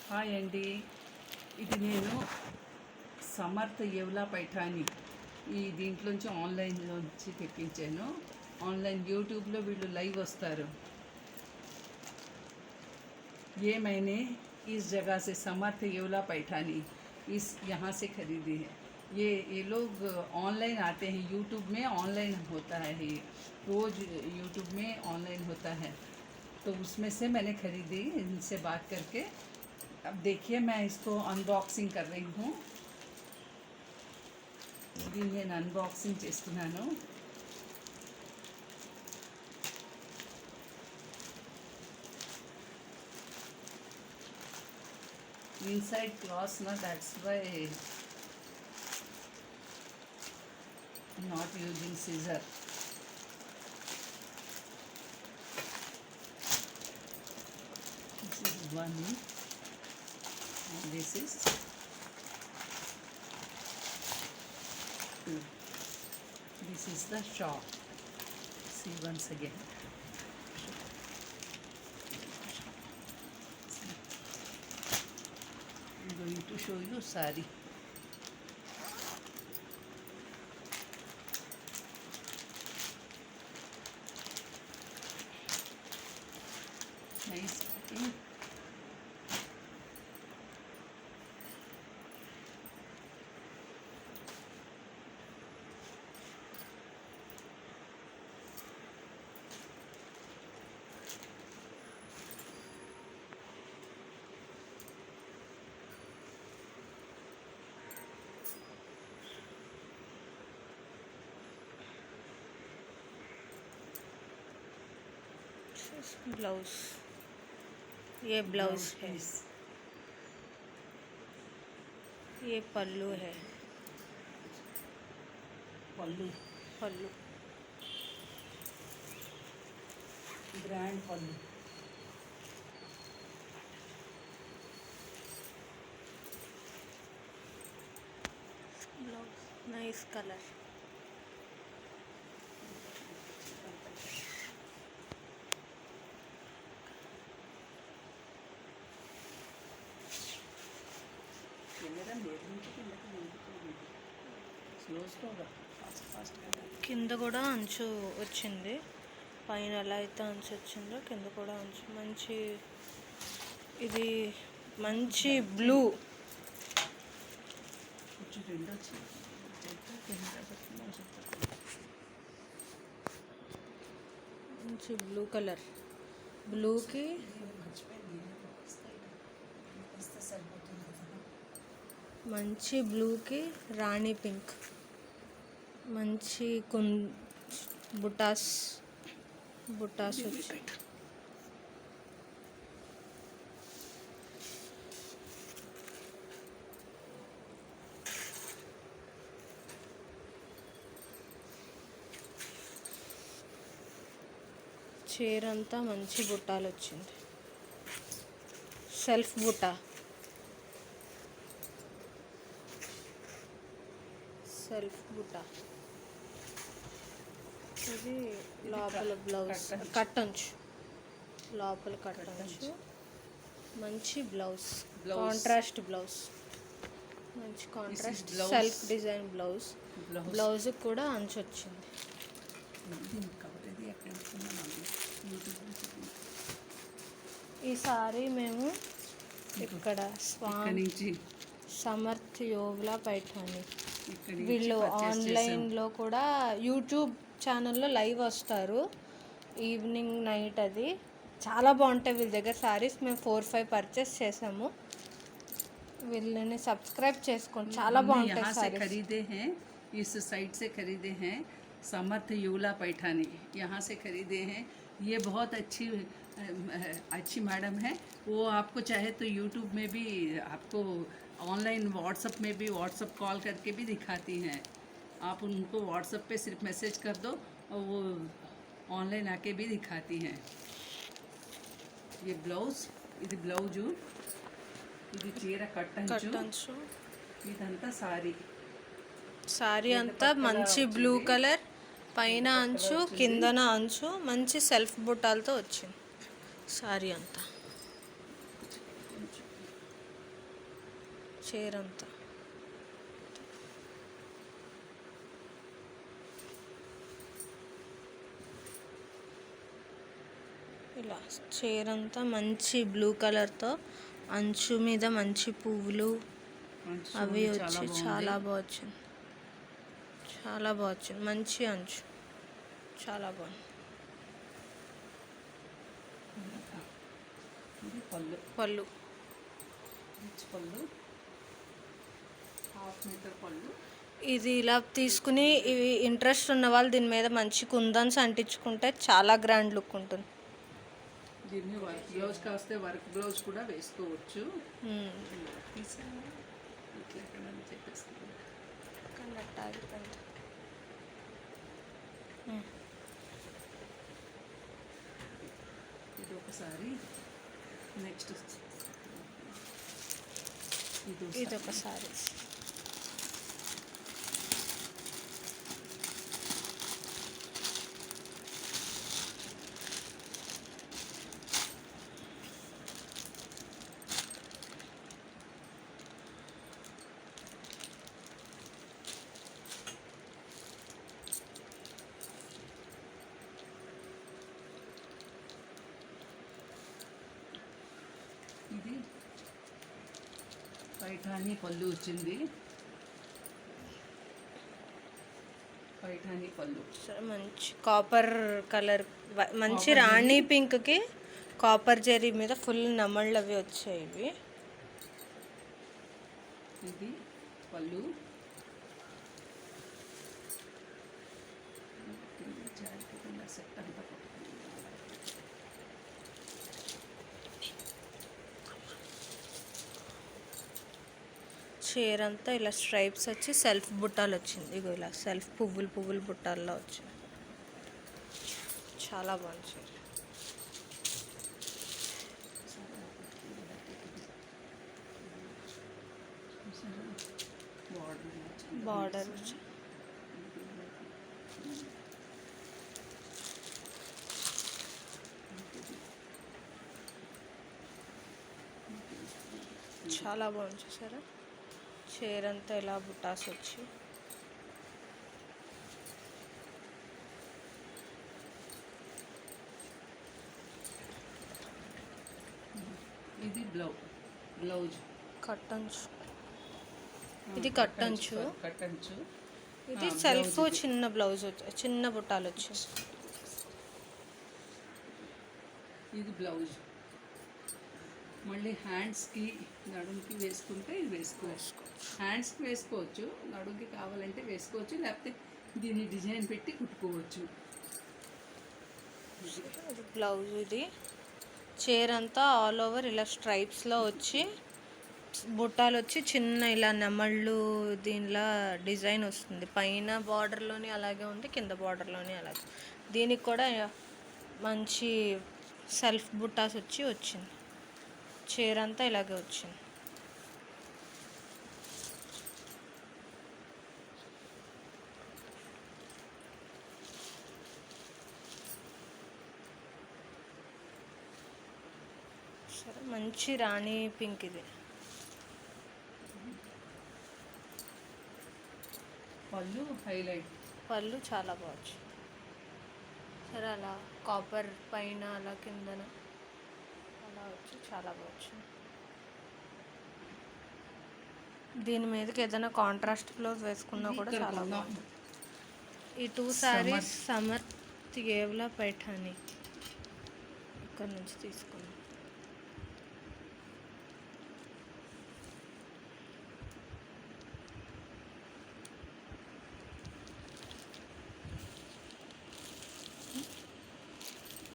Hi అండి. ఇది నేను సమర్థ యెవ్లా పైఠానీ దీంట్లోంచి ఆన్లైన్లోంచి తెప్పించాను. ఆన్లైన్ యూट्यूबలో వీళ్ళు లైవ్ వస్తారు. ये मैंने इस जगह से समर्थ येवला पैठानी यहाँ से ख़रीदी है। ये लोग ऑनलाइन आते हैं, यूट्यूब में ऑनलाइन होता है, ये रोज़ यूट्यूब में ऑनलाइन होता है, तो उसमें से मैंने ख़रीदी इनसे बात करके। अब देखिए मैं इसको अनबॉक्सिंग कर रही हूँ। నేను అన్బాక్సింగ్ చేస్తున్నాను. inside cloth, na, that's why I'm not using scissor. This is one and this is two. This is the shop. See once again. I'm going to show you sari. Nice packing. Blouse, ये blouse है, ये पल्लू है, pallu pallu brand pallu. Blouse nice colour. కింద కూడా అంచు వచ్చింది, పైన ఎలా అయితే అంచు వచ్చిందో కింద కూడా అంచు. మంచి, ఇది మంచి బ్లూ, మంచి బ్లూ కలర్. బ్లూకి మంచి బ్లూకి రాణి పింక్, మంచి బుటాస్ వచ్చి చీర అంతా మంచి బుట్టాలు వచ్చింది. సెల్ఫ్ బుట్ట, సెల్ఫ్ బుట్ట. ఇది లోపల బ్లౌజ్ కట్టంచు, లోపల కట్టంచు. మంచి బ్లౌజ్, కాంట్రాస్ట్ బ్లౌజ్, మంచి contrast self design blouse. Blouse కూడా అంచు వచ్చింది. ఈ సారీ మేము ఇక్కడ సమర్థ్ యెవ్లా పైఠానీ వీళ్ళు ఆన్లైన్లో కూడా యూట్యూబ్ ఛానల్లో లైవ్ వస్తారు ఈవినింగ్ నైట్. అది చాలా బాగుంటాయి వీళ్ళ దగ్గర సారీస్. మేము 4-5 పర్చేస్ చేసాము. వీళ్ళని సబ్స్క్రైబ్ చేసుకోండి, చాలా బాగుంటాయి సారీస్. खरीदे हैं, इस साइट से खरीदे हैं, समर्थ येवला पैठानी यहाँ से खरीदे हैं. ये बहुत अच्छी मैडम है. वो आपको चाहे तो यूट्यूब में भी आपको ऑनलाइन व्हाट्सअप में भी व्हाट्सअप कॉल करके भी दिखाती हैं. आप उनको व्हाट्सअप पे सिर्फ मैसेज कर दो और वो ऑनलाइन आके भी दिखाती हैं. ये ब्लाउज, ఇది బ్లౌజు, ఇది చీర కట్టంచు, ఇదంతా సారీ అంతా మంచి బ్లూ కలర్, పైన అంచు కిందన అంచు మంచి సెల్ఫ్ బుట్టాలతో వచ్చింది సారీ అంతా. చీర అంతా ఇలా చీర అంతా మంచి బ్లూ కలర్తో అంచు మీద మంచి పువ్వులు అవి వచ్చి చాలా బాగా వచ్చింది. చాలా బాగా వచ్చింది, మంచి అంచు, చాలా బాగుంది. ఇది పళ్ళు, పళ్ళు రిచ్ పళ్ళు, 1/2 మీటర్ పళ్ళు. ఇది ఇలా తీసుకుని ఇవి ఇంట్రెస్ట్ ఉన్న వాళ్ళు దీని మీద మంచి కుందన్స్ అంటించుకుంటే చాలా గ్రాండ్ లుక్ ఉంటుంది. దీన్ని వర్క్ బ్లౌజ్ కాస్తే వర్క్ బ్లౌజ్ కూడా వేసుకోవచ్చు. ఇట్లా ఎక్కడ చెప్పేస్తాను. ఇది ఒకసారి, నెక్స్ట్ ఇది ఒకసారి. ఇది పైఠానీ పళ్ళు వచ్చింది. పైఠానీ పళ్ళు మంచి కాపర్ కలర్, మంచి రాణి పింక్కి కాపర్ జరీ మీద ఫుల్ నమళ్ళు అవి వచ్చాయి. ఇవి ఇది పళ్ళు, సెట్ అంతా చీర అంతా ఇలా స్ట్రైప్స్ వచ్చి సెల్ఫ్ బుట్టాలు వచ్చింది. ఇగో ఇలా సెల్ఫ్ పువ్వులు బుట్టాల్లో వచ్చింది. చాలా బాగుంది చీర. బార్డర్ చాలా బాగుంది. చూసారా చీర అంతా ఇలా బుట్టాస్ వచ్చి. ఇది బ్లౌజ్ కట్టంచు. ఇది కట్టంచు. ఇది సెల్ఫ్ చిన్న బ్లౌజ్ చిన్న బుట్టాలు వచ్చి. ఇది బ్లౌజ్. మళ్ళీ హ్యాండ్స్కి నడుముకి వేసుకుంటే ఇది వేసుకోవచ్చు. హ్యాండ్స్కి వేసుకోవచ్చు, నడుముకి కావాలంటే వేసుకోవచ్చు, లేకపోతే దీన్ని డిజైన్ పెట్టి కుట్టుకోవచ్చు. బ్లౌజ్. ఇది చీర అంతా ఆల్ ఓవర్ ఇలా స్ట్రైప్స్లో వచ్చి బుట్టాలు వచ్చి చిన్న ఇలా నెమళ్ళు దీనిలా డిజైన్ వస్తుంది. పైన బార్డర్లోని అలాగే ఉంది, కింద బార్డర్లోని అలాగే. దీనికి కూడా మంచి సెల్ఫ్ బుట్టాస్ వచ్చి వచ్చింది. చీర అంతా ఇలాగే వచ్చింది. సరే, మంచి రాణి పింక్. ఇది పళ్ళు హైలైట్. పళ్ళు చాలా బాగుంది. సరే, అలా కాపర్ పైన అలా కిందన అలా వచ్చి చాలా బాగుంది. దీని మీదకి ఏదైనా కాంట్రాస్ట్ బ్లౌజ్ వేసుకున్నా కూడా చాలా బాగుంది. ఈ 2 సారీస్ సమర్థ్ యేవ్లా పైఠానీ ఇక్కడ నుంచి తీసుకున్నాం.